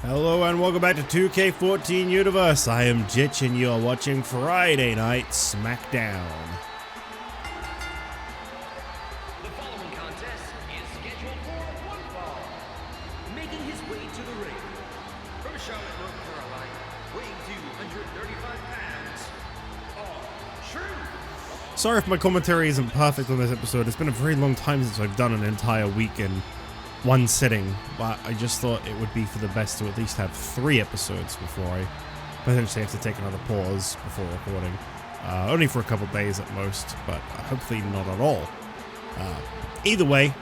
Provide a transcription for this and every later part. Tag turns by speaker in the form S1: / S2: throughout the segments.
S1: Hello and welcome back to 2K14 Universe. I am Jitch and you are watching Friday Night SmackDown.
S2: The following contest is scheduled for one fall. Making his way to the ring, from Charlotte, North Carolina, weighing 235 pounds, R-Truth.
S1: Sorry if my commentary isn't perfect on this episode. It's been a very long time since I've done an entire week in one sitting, but I just thought it would be for the best to at least have 3 episodes before I potentially have to take another pause before recording. Only for a couple days at most, but hopefully not at all. Either way,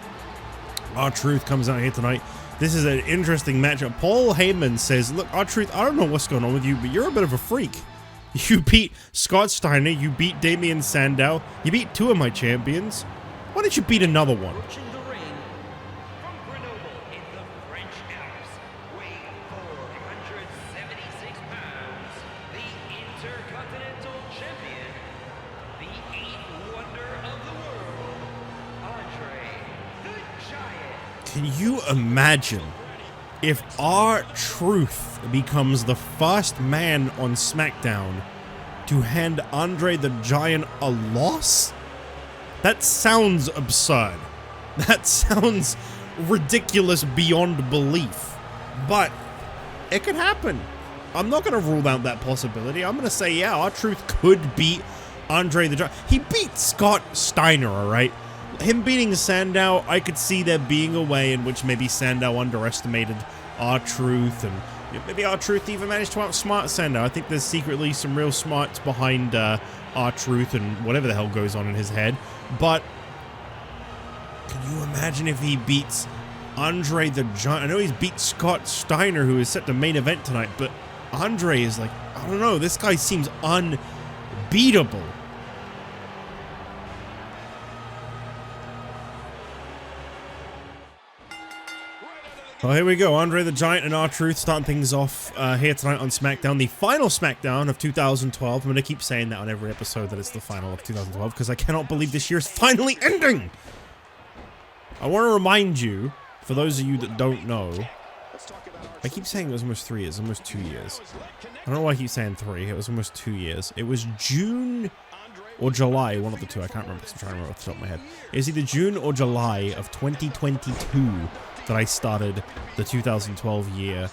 S1: R-Truth comes out here tonight. This is an interesting matchup. Paul Heyman says, look, R-Truth, I don't know what's going on with you, but you're a bit of a freak. You beat Scott Steiner, you beat Damien Sandow, you beat 2 of my champions. Why don't you beat another one? Can you imagine if R-Truth becomes the first man on SmackDown to hand Andre the Giant a loss? That sounds absurd. That sounds ridiculous beyond belief. But it could happen. I'm not going to rule out that possibility. I'm going to say, yeah, R-Truth could beat Andre the Giant. He beat Scott Steiner, alright? Him beating Sandow, I could see there being a way in which maybe Sandow underestimated R-Truth, and maybe R-Truth even managed to outsmart Sandow. I think there's secretly some real smarts behind R-Truth and whatever the hell goes on in his head. But can you imagine if he beats Andre the Giant? I know he's beat Scott Steiner, who is set to main event tonight, but Andre is like, I don't know, this guy seems unbeatable. Well, here we go. Andre the Giant and R-Truth starting things off here tonight on SmackDown. The final SmackDown of 2012. I'm going to keep saying that on every episode that it's the final of 2012 because I cannot believe this year is finally ending. I want to remind you, for those of you that don't know, I keep saying it was almost 3 years, almost 2 years. I don't know why I keep saying 3. It was almost 2 years. It was June or July, one of the two. I can't remember because I'm trying to remember off the top of my head. It was either June or July of 2022. That I started the 2012 year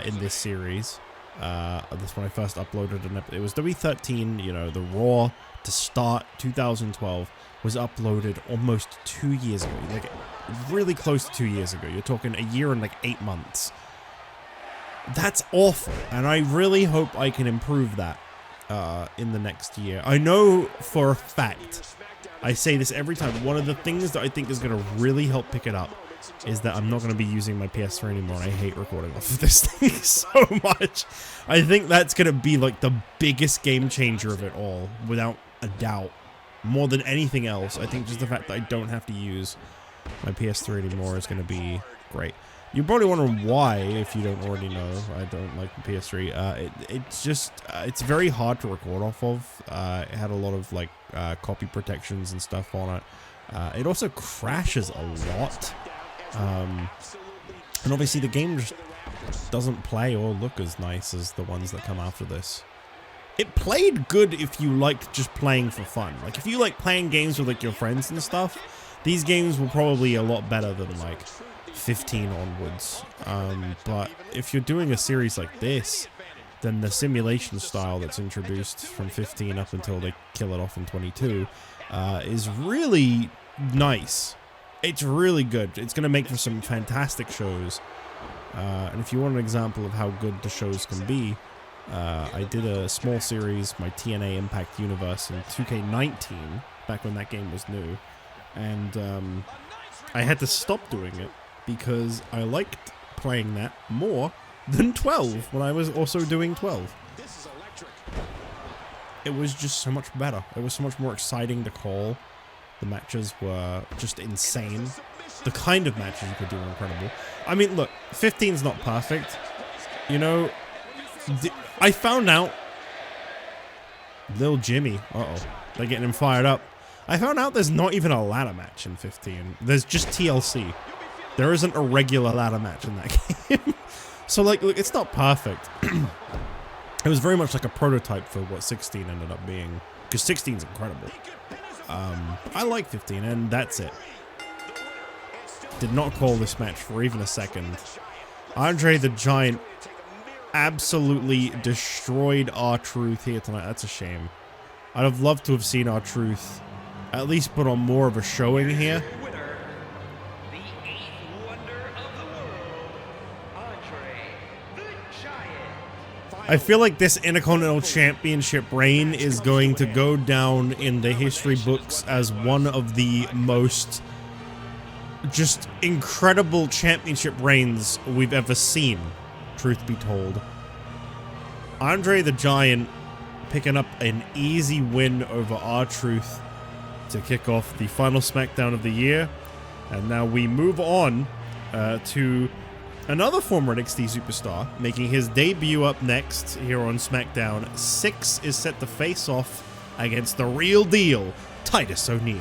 S1: in this series. That's when I first uploaded an episode. It was W13, you know, the Raw to start 2012 was uploaded almost 2 years ago. Like, really close to 2 years ago. You're talking a year and like 8 months. That's awful. And I really hope I can improve that in the next year. I know for a fact, I say this every time, one of the things that I think is going to really help pick it up is that I'm not going to be using my PS3 anymore. I hate recording off of this thing so much. I think that's going to be like the biggest game changer of it all, without a doubt. More than anything else, I think just the fact that I don't have to use my PS3 anymore is going to be great. You're probably wondering why, if you don't already know. I don't like the PS3. It's just, it's very hard to record off of. It had a lot of like copy protections and stuff on it. It also crashes a lot. And obviously the game just doesn't play or look as nice as the ones that come after this. It played good if you liked just playing for fun. Like, if you like playing games with like your friends and stuff, these games were probably a lot better than like 15 onwards. But if you're doing a series like this, then the simulation style that's introduced from 15 up until they kill it off in 22 is really nice. It's really good. It's going to make for some fantastic shows. And if you want an example of how good the shows can be, I did a small series, my TNA Impact Universe in 2K14, back when that game was new. And I had to stop doing it because I liked playing that more than 12 when I was also doing 12. It was just so much better. It was so much more exciting to call. The matches were just insane. The kind of matches you could do were incredible. I mean, look, 15's not perfect. You know, I found out... Lil Jimmy, uh-oh, they're getting him fired up. I found out there's not even a ladder match in 15. There's just TLC. There isn't a regular ladder match in that game. So, like, look, it's not perfect. It was very much like a prototype for what 16 ended up being. Because 16 is incredible. I like 15, and that's it. Did not call this match for even a second. Andre the Giant absolutely destroyed R-Truth here tonight. That's a shame. I'd have loved to have seen R-Truth at least put on more of a showing here. I feel like this Intercontinental Championship reign is going to go down in the history books as one of the most just incredible championship reigns we've ever seen, truth be told. Andre the Giant picking up an easy win over R-Truth to kick off the final SmackDown of the year. And now we move on to another former NXT superstar making his debut up next here on SmackDown. Syxx is set to face off against the real deal, Titus ONeal.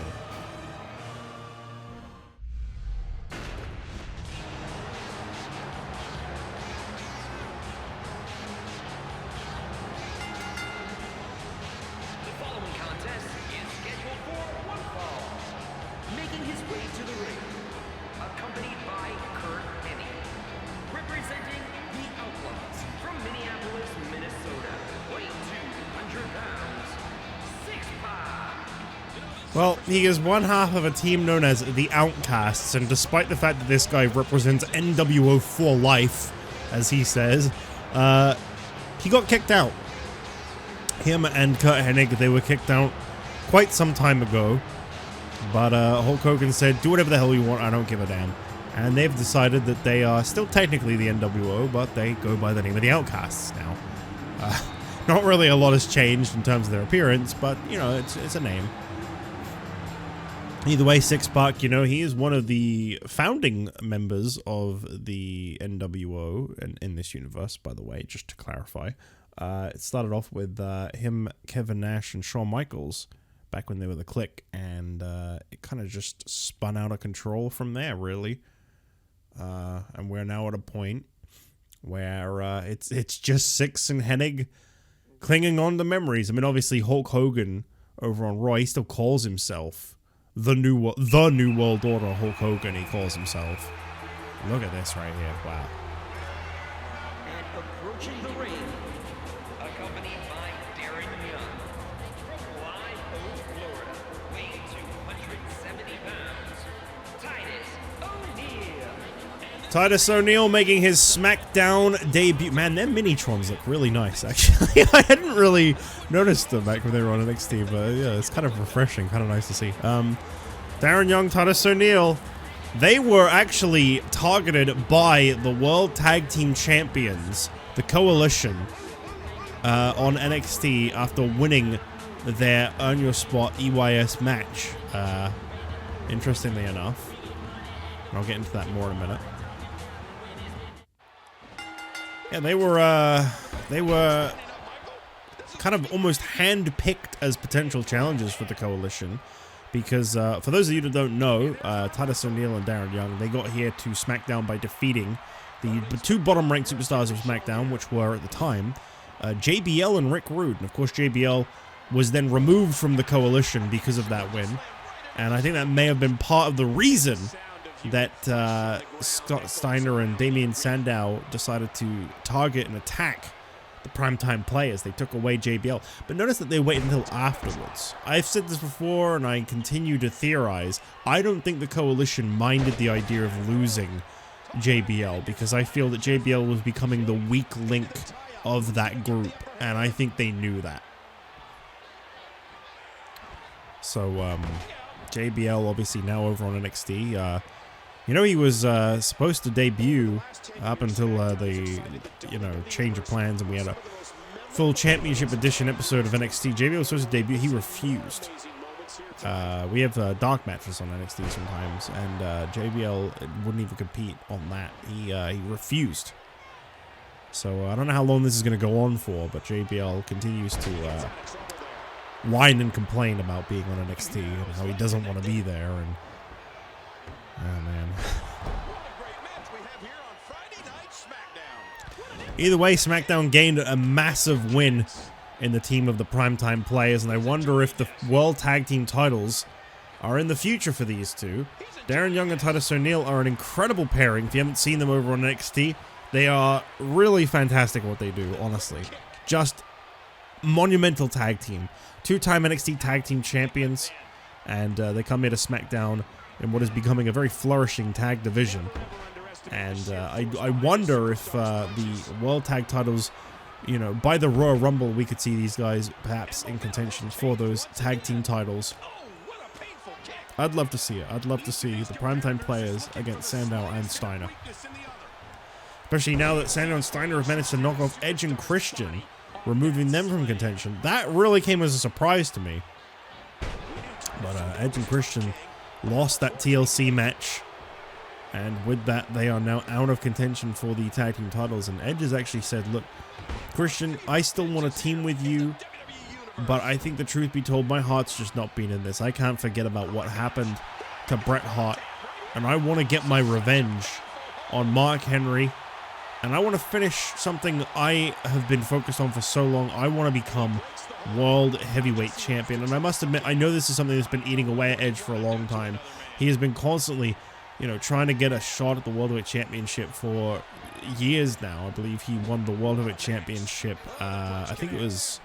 S1: Well, he is one half of a team known as the Outcasts, and despite the fact that this guy represents NWO for life, as he says, he got kicked out. Him and Curt Hennig, they were kicked out quite some time ago, but Hulk Hogan said, do whatever the hell you want, I don't give a damn. And they've decided that they are still technically the NWO, but they go by the name of the Outcasts now. Not really a lot has changed in terms of their appearance, but, you know, it's a name. Either way, Syxx, you know, he is one of the founding members of the NWO in this universe, by the way, just to clarify. It started off with him, Kevin Nash, and Shawn Michaels back when they were the Clique, and it kind of just spun out of control from there, really. And we're now at a point where it's just Syxx and Hennig clinging on to memories. I mean, obviously, Hulk Hogan over on Raw, he still calls himself the new world order. Hulk Hogan, he calls himself. Look at this right here. Wow.
S2: And approaching the ring, accompanied by Darren Young, from Live Oak, Florida, weighing 270 pounds, Titus ONeal.
S1: Titus ONeal making his SmackDown debut. Man, their Minitrons look really nice, actually. I hadn't really noticed them back when they were on NXT, but yeah, it's kind of refreshing, kind of nice to see. Darren Young, Titus ONeal, they were actually targeted by the World Tag Team Champions, the Coalition, on NXT after winning their Earn Your Spot EYS match. Interestingly enough. And I'll get into that more in a minute. Yeah, they were kind of almost hand-picked as potential challengers for the Coalition, because for those of you that don't know, Titus ONeal and Darren Young, they got here to SmackDown by defeating the two bottom-ranked superstars of SmackDown, which were at the time JBL and Rick Rude. And of course, JBL was then removed from the Coalition because of that win, and I think that may have been part of the reason that Scott Steiner and Damien Sandow decided to target and attack the primetime players. They took away JBL. But notice that they waited until afterwards. I've said this before, and I continue to theorize. I don't think the Coalition minded the idea of losing JBL, because I feel that JBL was becoming the weak link of that group, and I think they knew that. So, JBL obviously now over on NXT. You know, he was supposed to debut up until the, change of plans, and we had a full Championship Edition episode of NXT. JBL was supposed to debut. He refused. We have dark matches on NXT sometimes, and JBL wouldn't even compete on that. He refused. So I don't know how long this is going to go on for, but JBL continues to whine and complain about being on NXT and how he doesn't want to be there. And oh man. Either way, SmackDown gained a massive win in the team of the Primetime Players, and I wonder if the World Tag Team titles are in the future for these two. Darren Young and Titus O'Neil are an incredible pairing. If you haven't seen them over on NXT, they are really fantastic at what they do, honestly. Just monumental tag team. Two-time NXT Tag Team Champions, and they come here to SmackDown in what is becoming a very flourishing tag division. And I wonder if the World Tag titles, you know, by the Royal Rumble, we could see these guys perhaps in contention for those tag team titles. I'd love to see it. I'd love to see the Primetime Players against Sandow and Steiner. Especially now that Sandow and Steiner have managed to knock off Edge and Christian, removing them from contention. That really came as a surprise to me. But Edge and Christian lost that TLC match. And with that, they are now out of contention for the tag team titles. And Edge has actually said, look, Christian, I still want to team with you, but I think the truth be told, my heart's just not been in this. I can't forget about what happened to Bret Hart, and I want to get my revenge on Mark Henry, and I want to finish something I have been focused on for so long. I want to become World Heavyweight Champion, and I must admit, I know this is something that's been eating away at Edge for a long time. He has been constantly, you know, trying to get a shot at the World Heavyweight Championship for years now. I believe he won the World Heavyweight Championship, I think it was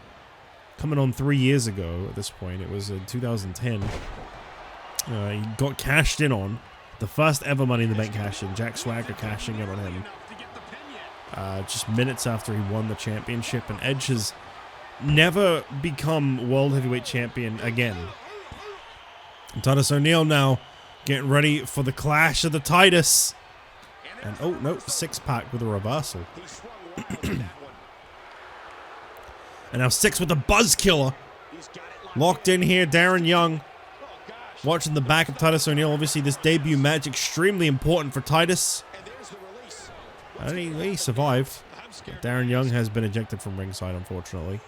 S1: coming on 3 years ago at this point. It was in 2010. He got cashed in on. The first ever Money in the Bank cash in. Jack Swagger cashing in on him. Just minutes after he won the championship. And Edge has never become World Heavyweight Champion again. And Titus O'Neil now getting ready for the clash of the Titus. And oh no, Syxx with a reversal. And now Syxx with the Buzz Killer. Locked in here, Darren Young. Watching the back of Titus O'Neil. Obviously, this debut match extremely important for Titus. And he survived. Darren Young has been ejected from ringside, unfortunately.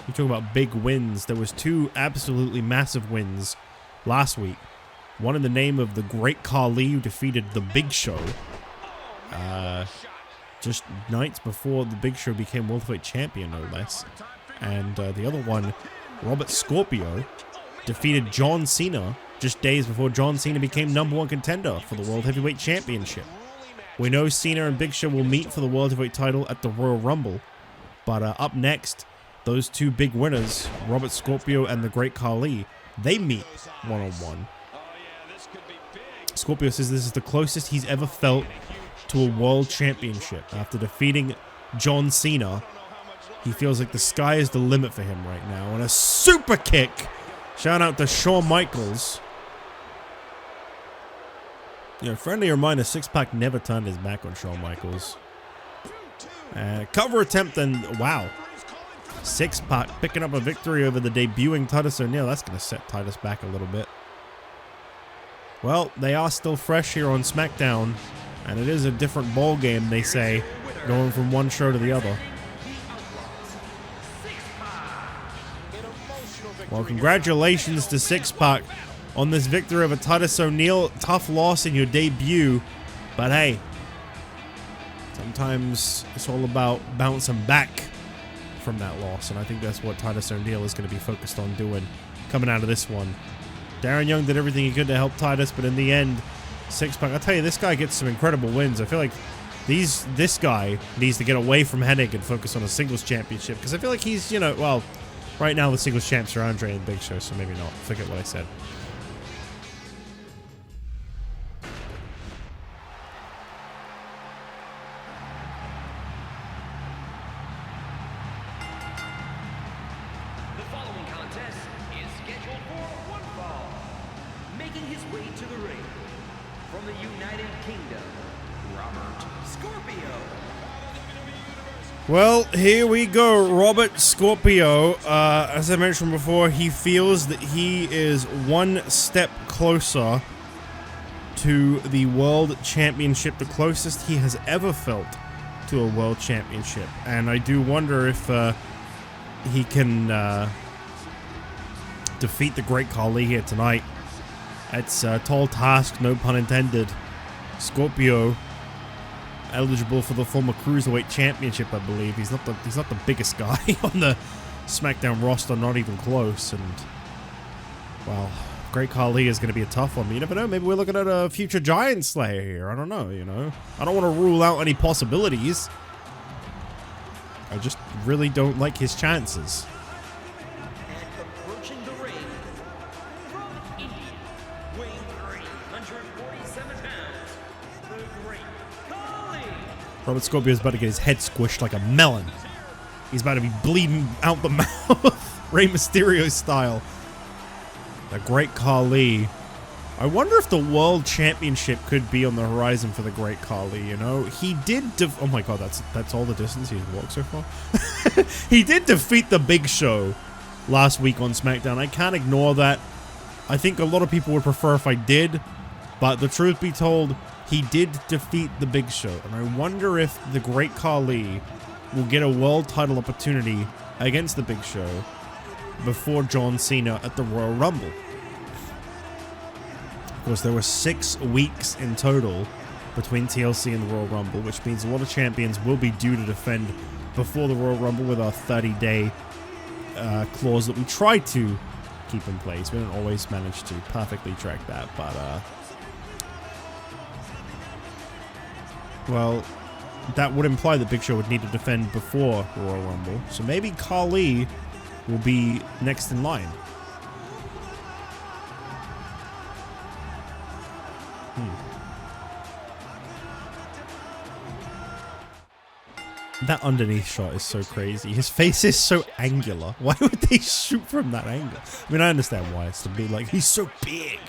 S1: You talk about big wins. There was two absolutely massive wins last week. One in the name of the Great Khali, who defeated the Big Show. Just nights before the Big Show became World Heavyweight Champion, no less. And the other one, Robert Scorpio, defeated John Cena just days before John Cena became #1 contender for the World Heavyweight Championship. We know Cena and Big Show will meet for the World Heavyweight title at the Royal Rumble. But up next, those two big winners, Robert Scorpio and the Great Khali, they meet one-on-one. Scorpio says this is the closest he's ever felt to a world championship. After defeating John Cena, he feels like the sky is the limit for him right now. And a super kick. Shout out to Shawn Michaels. You know, friendly reminder, Syxx never turned his back on Shawn Michaels. Cover attempt, and wow. Syxx picking up a victory over the debuting Titus O'Neil. That's going to set Titus back a little bit. Well, they are still fresh here on SmackDown, and it is a different ball game, they say, going from one show to the other. Well, congratulations to Syxx on this victory over Titus O'Neil. Tough loss in your debut, but hey, sometimes it's all about bouncing back from that loss, and I think that's what Titus O'Neil is going to be focused on doing coming out of this one. Darren Young did everything he could to help Titus, but in the end, Syxx, I'll tell you, this guy gets some incredible wins. I feel like this guy needs to get away from Hennig and focus on a singles championship, because I feel like he's, you know, well, right now the singles champs are Andre and Big Show, so maybe not. Forget what I said.
S2: The following contest is scheduled for one fall. Making his way to the ring from the United Kingdom, Robert Scorpio.
S1: Well, here we go. Robert Scorpio, as I mentioned before, he feels that he is one step closer to the World Championship, the closest he has ever felt to a World Championship. And I do wonder if he can defeat the Great Khali here tonight. It's a tall task, no pun intended. Scorpio, eligible for the former Cruiserweight Championship, I believe. He's not the biggest guy on the SmackDown roster, not even close. And, well, Great Khali is going to be a tough one. But you never know, maybe we're looking at a future Giant Slayer here. I don't know, you know. I don't want to rule out any possibilities. I just really don't like his chances.
S2: And approaching the ring, from India, weighing 347 pounds, the Great Khali.
S1: Robert Scorpio is about to get his head squished like a melon. He's about to be bleeding out the mouth, Rey Mysterio style. The Great Khali. I wonder if the World Championship could be on the horizon for the Great Khali, you know? He did oh my god, that's all the distance he's walked so far? He did defeat the Big Show last week on SmackDown. I can't ignore that. I think a lot of people would prefer if I did, but the truth be told, he did defeat the Big Show. And I wonder if the Great Khali will get a world title opportunity against the Big Show before John Cena at the Royal Rumble. Of course, there were 6 weeks in total between TLC and the Royal Rumble, which means a lot of champions will be due to defend before the Royal Rumble with our 30-day clause that we try to keep in place. We don't always manage to perfectly track that, but well, that would imply that Big Show would need to defend before the Royal Rumble. So maybe Khali will be next in line. That underneath shot is so crazy. His face is so angular. Why would they shoot from that angle? I mean, I understand why. It's to be like, he's so big.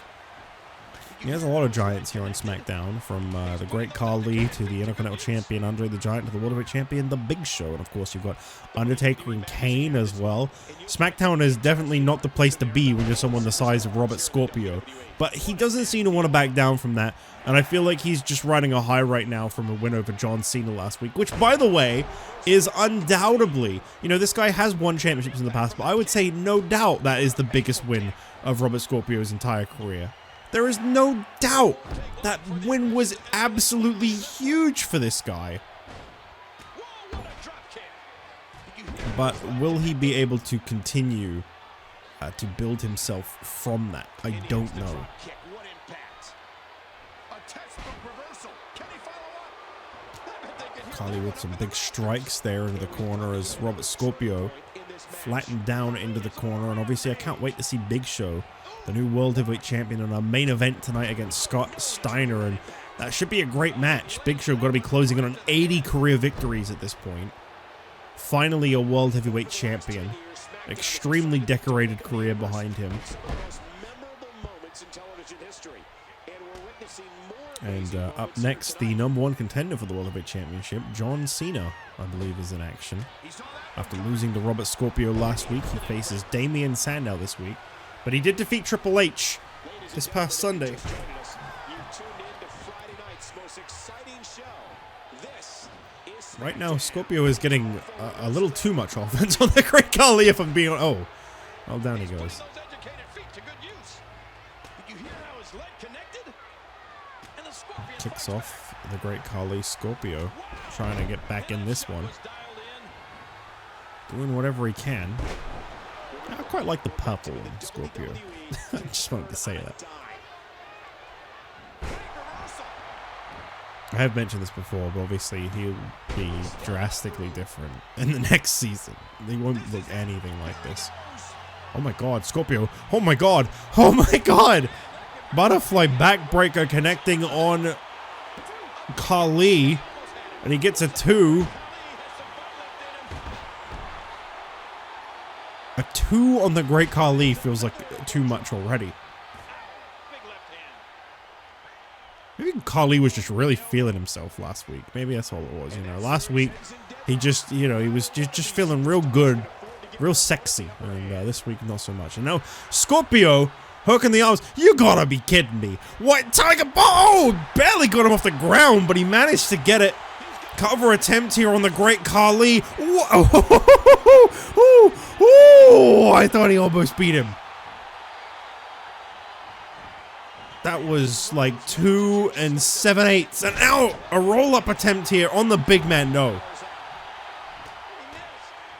S1: He has a lot of giants here on SmackDown, from the Great Khali to the Intercontinental Champion Andre the Giant to the World Heavyweight Champion The Big Show. And of course, you've got Undertaker and Kane as well. SmackDown is definitely not the place to be when you're someone the size of Robert Scorpio. But he doesn't seem to want to back down from that. And I feel like he's just riding a high right now from a win over John Cena last week, which, by the way, is undoubtedly, you know, this guy has won championships in the past, but I would say no doubt that is the biggest win of Robert Scorpio's entire career. There is no doubt that win was absolutely huge for this guy. But will he be able to continue to build himself from that? I don't know. Khali with some big strikes there into the corner as Robert Scorpio flattened down into the corner. And obviously I can't wait to see Big Show, the new World Heavyweight Champion, in our main event tonight against Scott Steiner. And that should be a great match. Big Show got to be closing in on 80 career victories at this point. Finally a World Heavyweight Champion. Extremely decorated career behind him. And up next, the #1 contender for the World Heavyweight Championship, John Cena, I believe, is in action. After losing to Robert Scorpio last week, he faces Damien Sandow this week. But he did defeat Triple H this past Sunday. Right now, Scorpio is getting a little too much offense on the Great Khali, if I'm being... Oh, well, down he goes. Kicks off the Great Khali. Scorpio trying to get back in this one. Doing whatever he can. I quite like the purple in Scorpio. I just wanted to say that. I have mentioned this before, but obviously he'll be drastically different in the next season. He won't look anything like this. Oh my god, Scorpio. Oh my god. Oh my god. Butterfly backbreaker connecting on Khali. And he gets a 2. A 2 on the Great Khali feels like too much already. Maybe Khali was just really feeling himself last week. Maybe that's all it was, you know. Last week, he just, you know, he was just feeling real good, real sexy. And this week, not so much. And now, Scorpio hooking the arms. You gotta be kidding me. What? Tiger Bomb! Oh, barely got him off the ground, but he managed to get it. Cover attempt here on the Great Khali. Whoa. I thought he almost beat him. That was like 2 7/8. And now a roll-up attempt here on the big man. No.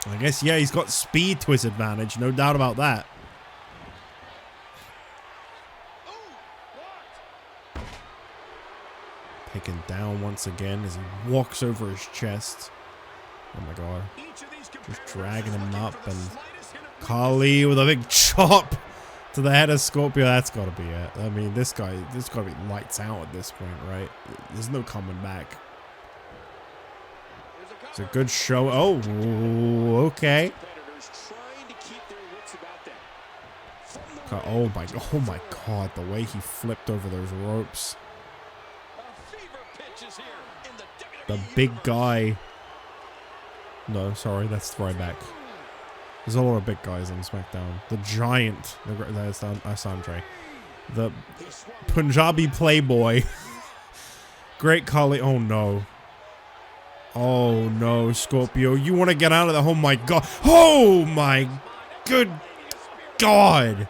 S1: I guess, yeah, he's got speed to his advantage. No doubt about that. Taken down once again as he walks over his chest. Oh my god. Just dragging him up. And Khali with a big chop to the head of Scorpio. That's got to be it. I mean, this got to be lights out at this point, right? There's no coming back. It's a good show. Oh, okay. Oh my god, the way he flipped over those ropes. The big guy. No, sorry, that's Ryback. There's a lot of big guys on SmackDown. The giant. That's Andre. The Punjabi playboy. Great Khali. Oh no. Oh no, Scorpio. You want to get out of the... Oh my god. Oh my good god.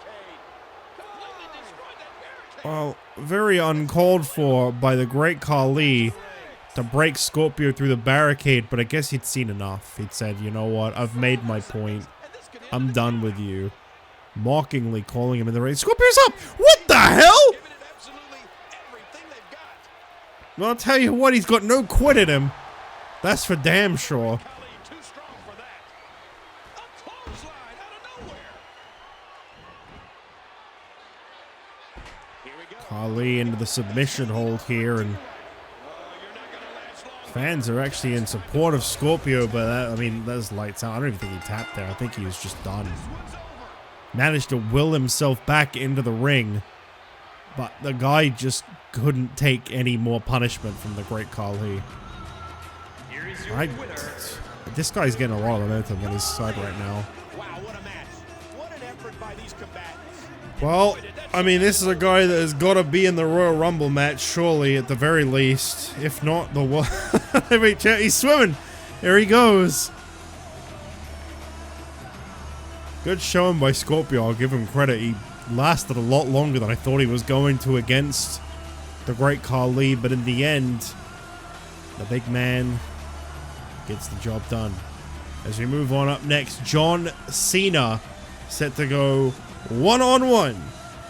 S1: Well, very uncalled for by the great Khali to break Scorpio through the barricade, but I guess he'd seen enough. He'd said, you know what, I've made my point. I'm done with you. Mockingly calling him in the ring. Scorpio's up! What the hell? Well, I'll tell you what, he's got no quit in him. That's for damn sure. Khali into the submission hold here, and fans are actually in support of Scorpio, but that, I mean, that's lights out. I don't even think he tapped there. I think he was just done. Managed to will himself back into the ring, but the guy just couldn't take any more punishment from the great Khali. This guy's getting a lot of momentum on his side right now. Well, I mean, this is a guy that has got to be in the Royal Rumble match, surely, at the very least. If not, the what? He's swimming. There he goes. Good showing by Scorpio. I'll give him credit. He lasted a lot longer than I thought he was going to against the great Khali, but in the end, the big man gets the job done. As we move on, up next, John Cena set to go one-on-one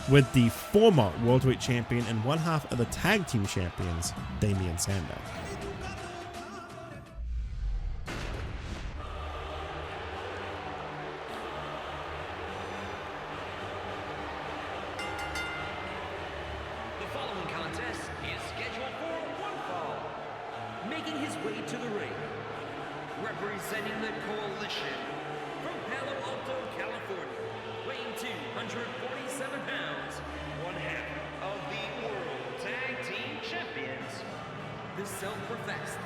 S1: with the former World Heavyweight Champion and one half of the Tag Team Champions, Damien Sandow.
S2: The following contest is scheduled for one fall. Making his way to the ring, representing the Coalition from Palo Alto, California, weighing 247 pounds, one half of the World Tag Team Champions, the self-professed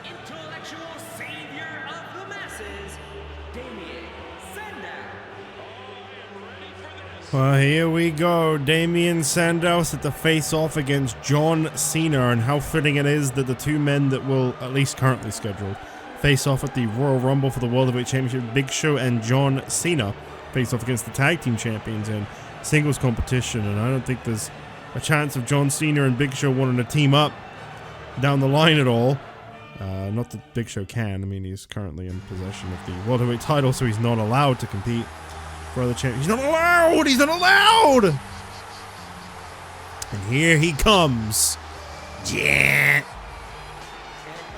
S2: intellectual savior of the masses, Damien Sandow.
S1: Well, here we go. Damien Sandow set to face off against John Cena, and how fitting it is that the two men that will, at least currently scheduled, face off at the Royal Rumble for the World Heavyweight Championship. Big Show and John Cena face off against the Tag Team Champions in singles competition, and I don't think there's a chance of John Cena and Big Show wanting to team up down the line at all. Not that Big Show can. I mean, he's currently in possession of the World Heavyweight title, so he's not allowed to compete for other champions. He's not allowed! He's not allowed! And here he comes. Yeah!
S2: And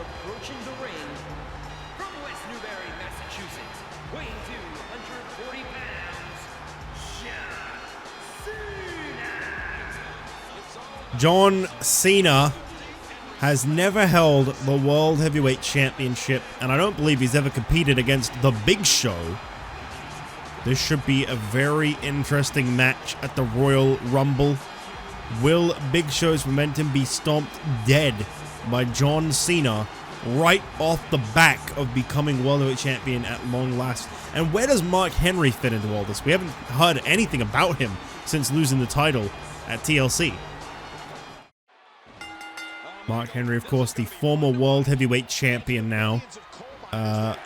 S2: approaching the ring from West Newbury, Massachusetts, weighing 240 pounds,
S1: John Cena has never held the World Heavyweight Championship, and I don't believe he's ever competed against the Big Show. This should be a very interesting match at the Royal Rumble. Will Big Show's momentum be stomped dead by John Cena right off the back of becoming World Heavyweight Champion at long last? And where does Mark Henry fit into all this? We haven't heard anything about him since losing the title at TLC. Mark Henry, of course, the former World Heavyweight Champion now.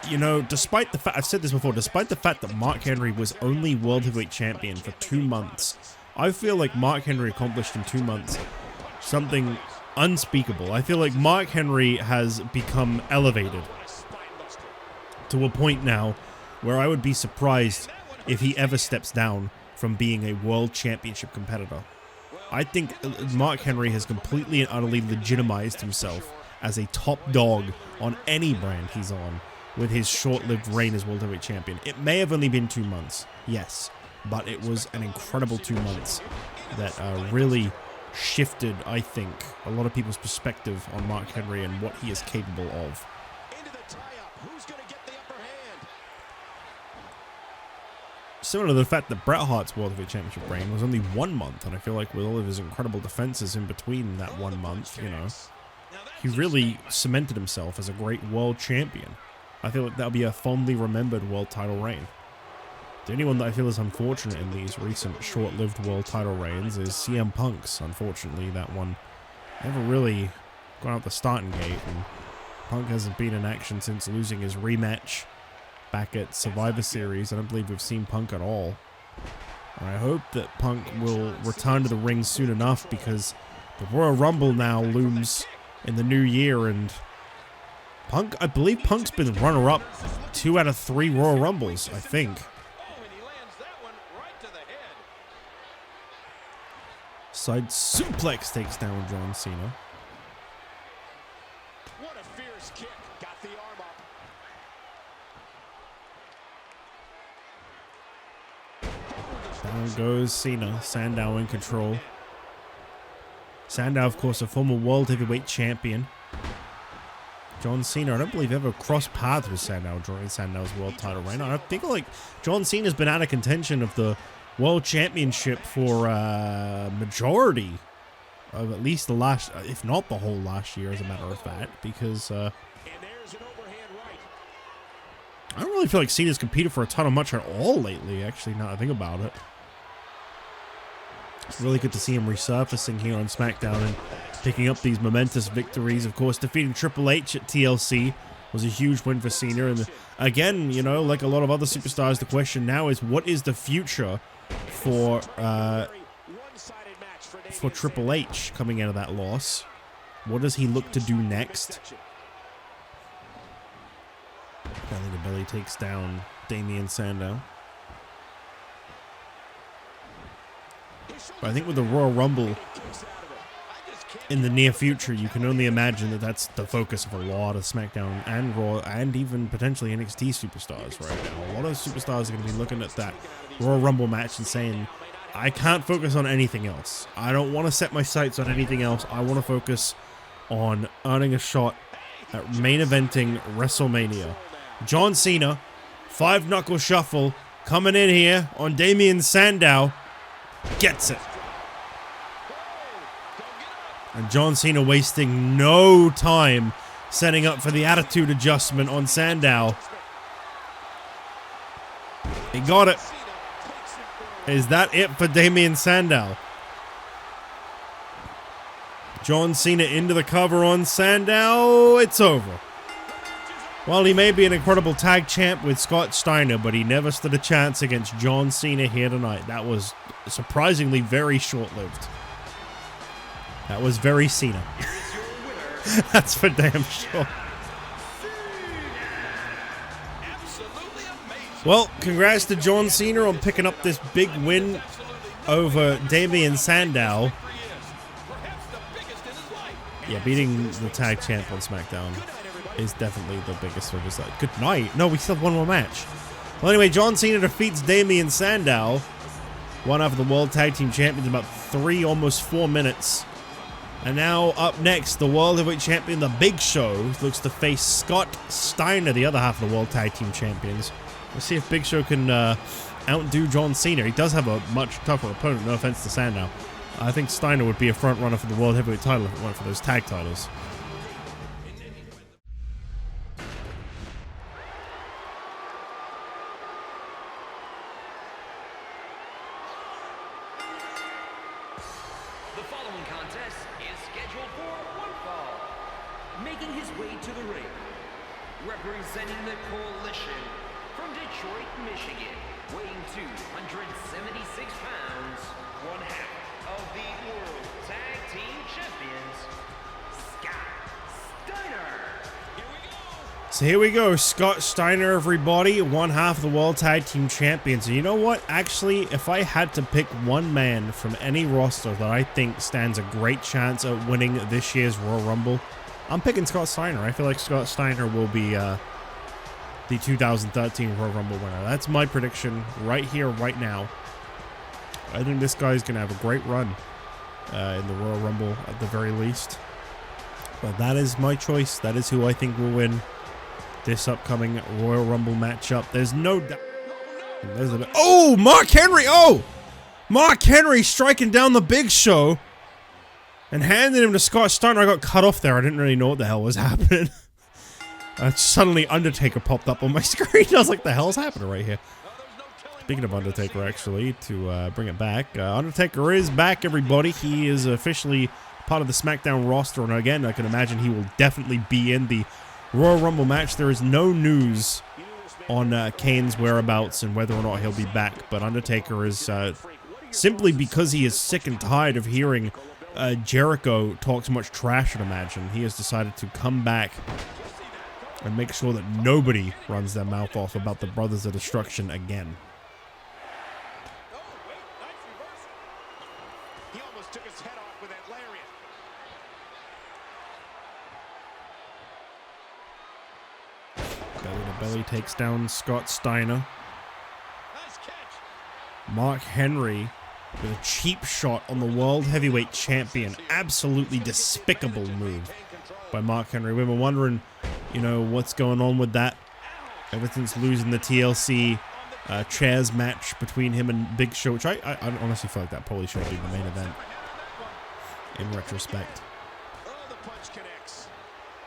S1: You know, despite the fact, I've said this before, despite the fact that Mark Henry was only World Heavyweight Champion for 2 months I feel like Mark Henry accomplished in 2 months something unspeakable. I feel like Mark Henry has become elevated to a point now where I would be surprised if he ever steps down from being a world championship competitor. I think Mark Henry has completely and utterly legitimized himself as a top dog on any brand he's on with his short-lived reign as World Heavyweight Champion. It may have only been 2 months, yes, but it was an incredible 2 months that really shifted, I think, a lot of people's perspective on Mark Henry and what he is capable of. Similar to the fact that Bret Hart's World Heavyweight Championship reign was only 1 month, and I feel like with all of his incredible defenses in between that 1 month, you know, he really cemented himself as a great world champion. I feel like that'll be a fondly remembered world title reign. The only one that I feel is unfortunate in these recent short-lived world title reigns is CM Punk's. Unfortunately, that one never really got out the starting gate, and Punk hasn't been in action since losing his rematch back at Survivor Series. I don't believe we've seen Punk at all. And I hope that Punk will return to the ring soon enough, because the Royal Rumble now looms in the new year, and Punk, I believe Punk's been runner-up 2 out of 3 Royal Rumbles, I think. Side suplex takes down John Cena.
S3: What a fierce kick. Got the arm up.
S1: Down goes Cena. Sandow in control. Sandow, of course, a former World Heavyweight Champion. John Cena, I don't believe ever crossed paths with Sandow during Sandow's world title reign. I think like John Cena's been out of contention of the World Championship for majority of at least the last, if not the whole last year, as a matter of fact, because I don't really feel like Cena's competed for a title much at all lately, actually, now that I think about it. It's really good to see him resurfacing here on SmackDown and picking up these momentous victories. Of course, defeating Triple H at TLC was a huge win for Cena. And again, you know, like a lot of other superstars, the question now is, what is the future for Triple H coming out of that loss? What does he look to do next? Belly to belly takes down Damien Sandow. But I think with the Royal Rumble in the near future, you can only imagine that that's the focus of a lot of SmackDown and Raw and even potentially NXT superstars right now. A lot of superstars are going to be looking at that Royal Rumble match and saying, I can't focus on anything else. I don't want to set my sights on anything else. I want to focus on earning a shot at main eventing WrestleMania. John Cena, 5-knuckle shuffle, coming in here on Damien Sandow. Gets it. And John Cena wasting no time setting up for the attitude adjustment on Sandow. He got it. Is that it for Damien Sandow? John Cena into the cover on Sandow. It's over. Well, he may be an incredible tag champ with Scott Steiner, but he never stood a chance against John Cena here tonight. That was surprisingly very short-lived. That was very Cena. That's for damn sure. Well, congrats to John Cena on picking up this big win over Damien Sandow. Yeah, beating the tag champ on SmackDown is definitely the biggest of his life. Good night. No, we still have one more match. Well, anyway, John Cena defeats Damien Sandow. One after the World Tag Team Champions in about 3, almost 4 minutes. And now up next, the World Heavyweight Champion, The Big Show, looks to face Scott Steiner, the other half of the World Tag Team Champions. Let's see if Big Show can outdo John Cena. He does have a much tougher opponent, no offense to Sandow. I think Steiner would be a front runner for the World Heavyweight title if it weren't for those tag titles.
S2: The following contest is scheduled for one fall. Making his way to the ring, representing the Coalition from Detroit, Michigan, weighing 276 pounds, one half of the World Tag Team Champions, Scott Steiner.
S1: So here we go, Scott Steiner, everybody, one half of the World Tag Team Champions. And you know what? Actually, if I had to pick one man from any roster that I think stands a great chance at winning this year's Royal Rumble, I'm picking Scott Steiner. I feel like Scott Steiner will be the 2013 Royal Rumble winner. That's my prediction right here, right now. I think this guy's going to have a great run in the Royal Rumble at the very least. But that is my choice. That is who I think will win this upcoming Royal Rumble matchup. There's no doubt. Oh, Mark Henry. Oh, Mark Henry striking down the Big Show and handing him to Scott Steiner. I got cut off there. I didn't really know what the hell was happening. Suddenly Undertaker popped up on my screen. I was like, the hell's happening right here? Speaking of Undertaker, actually, to bring it back, Undertaker is back, everybody. He is officially part of the SmackDown roster, and again, I can imagine he will definitely be in the Royal Rumble match. There is no news on Kane's whereabouts and whether or not he'll be back, but Undertaker is simply because he is sick and tired of hearing Jericho talk so much trash, I'd imagine. He has decided to come back and make sure that nobody runs their mouth off about the Brothers of Destruction again.
S3: He almost took his head off with that lariat.
S1: Belly to belly takes down Scott Steiner.
S3: Nice catch.
S1: Mark Henry with a cheap shot on the World Heavyweight Champion. Absolutely despicable move by Mark Henry. We were wondering, you know, what's going on with that ever since losing the TLC chairs match between him and Big Show, which I honestly feel like that probably should have been the main event in retrospect.
S3: Oh, the punch connects.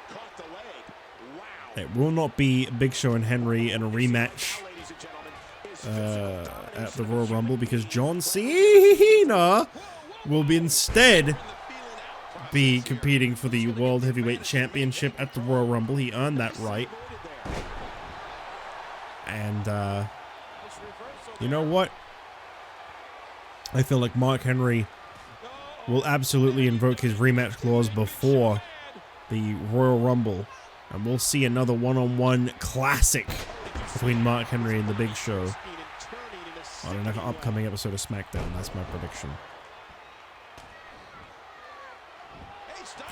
S3: Caught the leg. Wow.
S1: It will not be Big Show and Henry in a rematch
S3: Ladies and gentlemen,
S1: at the Royal Rumble because John Cena will be instead be competing for the World Heavyweight Championship at the Royal Rumble. He earned that right. And, you know what? I feel like Mark Henry will absolutely invoke his rematch clause before the Royal Rumble. And we'll see another one-on-one classic between Mark Henry and the Big Show on an upcoming episode of SmackDown. That's my prediction.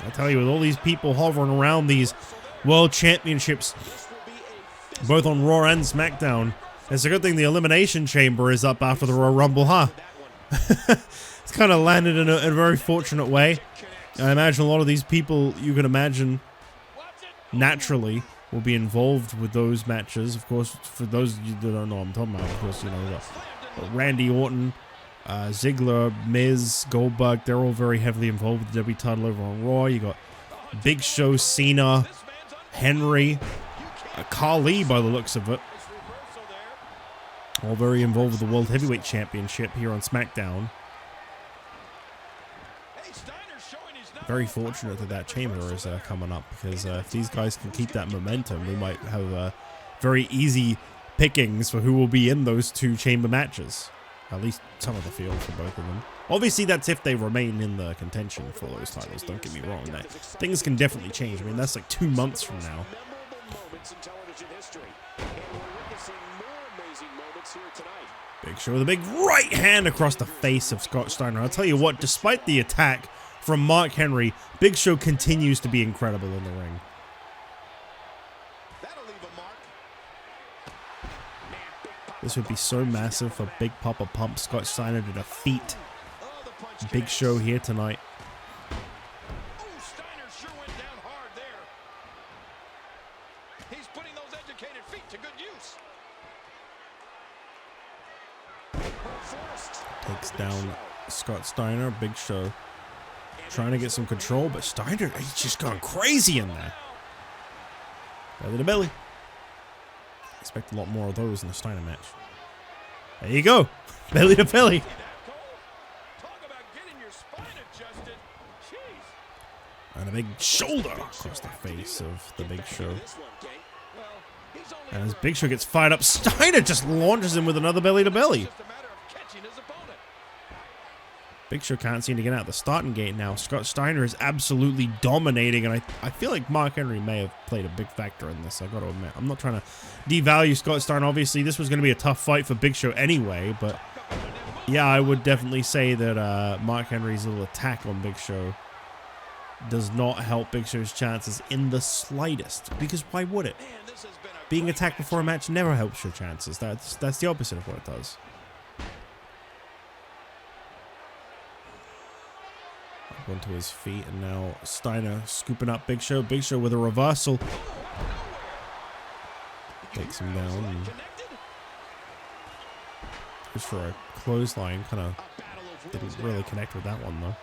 S1: I tell you, with all these people hovering around these World Championships, both on Raw and SmackDown, it's a good thing the Elimination Chamber is up after the Royal Rumble, huh? It's kind of landed in a very fortunate way. I imagine a lot of these people, you can imagine, naturally will be involved with those matches. Of course, for those of you that don't know what I'm talking about, of course, you know, Randy Orton, Ziggler, Miz, Goldberg, they're all very heavily involved with the WWE title over on Raw. You got Big Show, Cena, Henry, Khali by the looks of it. All very involved with the World Heavyweight Championship here on SmackDown. Very fortunate that that chamber is coming up, because if these guys can keep that momentum, we might have very easy pickings for who will be in those two chamber matches. At least some of the field for both of them. Obviously, that's if they remain in the contention for those titles. Don't get me wrong. Things can definitely change. I mean, that's like 2 months from now. Big Show with a big right hand across the face of Scott Steiner. I'll tell you what, despite the attack from Mark Henry, Big Show continues to be incredible in the ring. This would be so massive for Big Papa Pump Scott Steiner to defeat Big Show here tonight.
S3: Steiner sure went down hard there. He's putting those educated feet to good use.
S1: Takes down Scott Steiner. Big Show trying to get some control, but Steiner, he's just gone crazy in there. Belly to belly. Expect a lot more of those in the Steiner match. There you go. Belly to belly. And a big shoulder across the face of the Big Show. And as Big Show gets fired up, Steiner just launches him with another belly to belly. Big Show can't seem to get out the starting gate now. Scott Steiner is absolutely dominating, and I feel like Mark Henry may have played a big factor in this, I gotta admit. I'm not trying to devalue Scott Steiner. Obviously, this was going to be a tough fight for Big Show anyway, but yeah, I would definitely say that Mark Henry's little attack on Big Show does not help Big Show's chances in the slightest, because why would it? Being attacked before a match never helps your chances. That's the opposite of what it does. Onto his feet, and now Steiner scooping up Big Show. Big Show with a reversal. Takes him down. And just for a clothesline, kind of didn't really connect with that one though.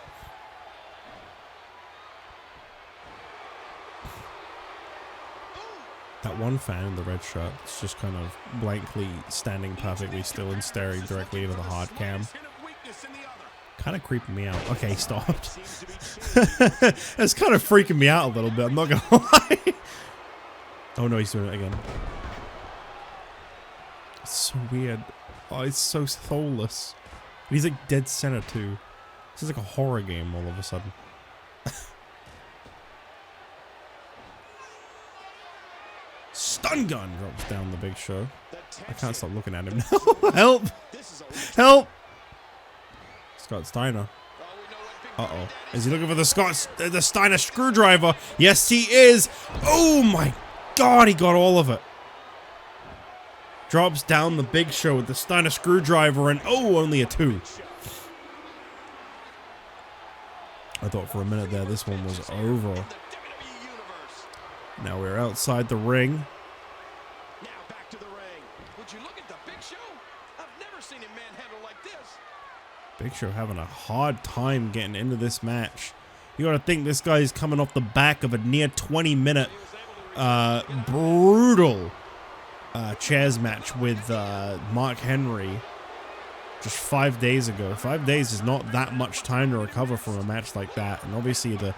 S1: That one fan in the red shirt is just kind of blankly standing perfectly still and staring directly into the hard cam. Kind of creeping me out. Okay, stopped. It's kind of freaking me out a little bit, I'm not gonna lie. Oh no, he's doing it again. It's so weird. Oh, it's so soulless. And he's like dead center too. This is like a horror game all of a sudden. Stun gun drops down the Big Show. I can't stop looking at him now. Help! Help! Scott Steiner. Uh-oh. Is he looking for the Steiner screwdriver? Yes, he is. Oh my God, he got all of it. Drops down the Big Show with the Steiner screwdriver, and oh, only a 2. I thought for a minute there this one was over. Now we're outside the ring.
S3: Now back to the ring. Would you look at the Big Show? I've never seen him manhandle like this.
S1: Big Show having a hard time getting into this match. You gotta think this guy is coming off the back of a near 20-minute brutal chairs match with Mark Henry just 5 days ago. 5 days is not that much time to recover from a match like that. And obviously the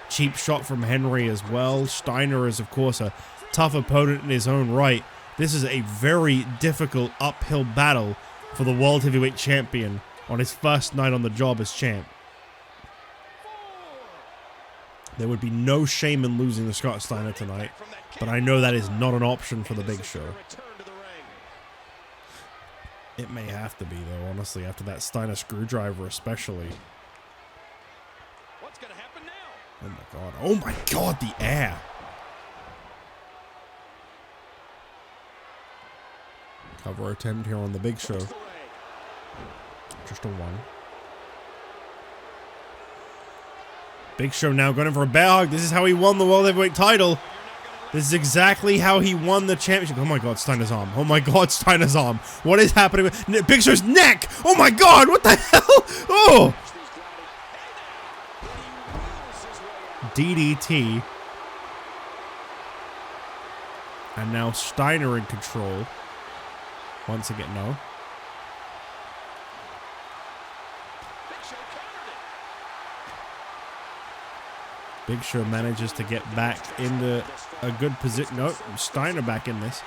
S1: cheap shot from Henry as well. Steiner is, of course, a tough opponent in his own right. This is a very difficult uphill battle for the World Heavyweight Champion on his first night on the job as champ. There would be no shame in losing to Scott Steiner tonight, but I know that is not an option for the Big Show. It may have to be, though, honestly, after that Steiner screwdriver especially.
S3: What's gonna happen now?
S1: Oh my God. Oh my God, the air. Cover attempt here on the Big Show. Just a 1. Big Show now going in for a bear hug. This is how he won the World Heavyweight title. This is exactly how he won the championship. Oh my God, Steiner's arm. Oh my God, Steiner's arm. What is happening with Big Show's neck? Oh my God, what the hell? Oh! DDT. And now Steiner in control. Once again, no. Big Show manages to get back into a good position. Nope, Steiner back in this.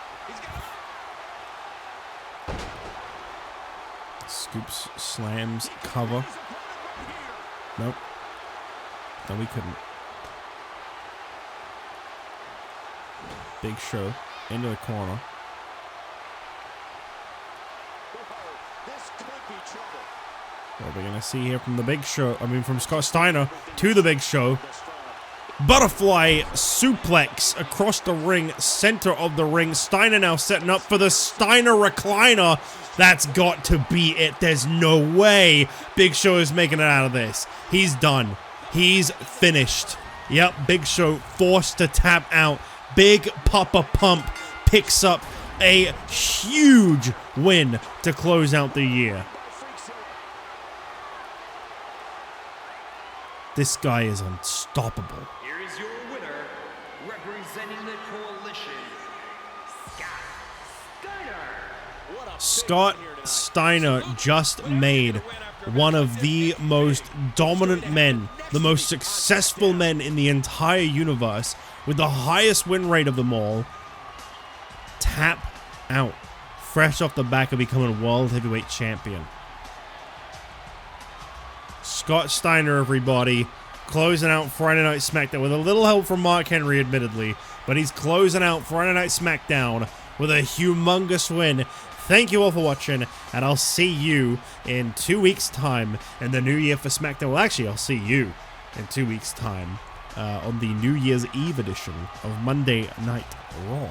S1: Scoops, slams, cover. Nope. No, we couldn't. Big Show into the corner. What are we going to see here from the Big Show? I mean, from Scott Steiner to the Big Show. Butterfly suplex across the ring, center of the ring. Steiner now setting up for the Steiner recliner. That's got to be it. There's no way Big Show is making it out of this. He's done. He's finished. Yep, Big Show forced to tap out. Big Papa Pump picks up a huge win to close out the year. This guy is unstoppable.
S2: Here is your winner, representing the coalition, Scott Steiner.
S1: Scott Steiner just made one of the most dominant men, the most successful men in the entire universe, with the highest win rate of them all, tap out, fresh off the back of becoming World Heavyweight Champion. Scott Steiner, everybody, closing out Friday Night SmackDown with a little help from Mark Henry, admittedly, but he's closing out Friday Night SmackDown with a humongous win. Thank you all for watching, and I'll see you in 2 weeks' time in the new year for SmackDown. Well, actually, I'll see you in 2 weeks' time on the New Year's Eve edition of Monday Night Raw.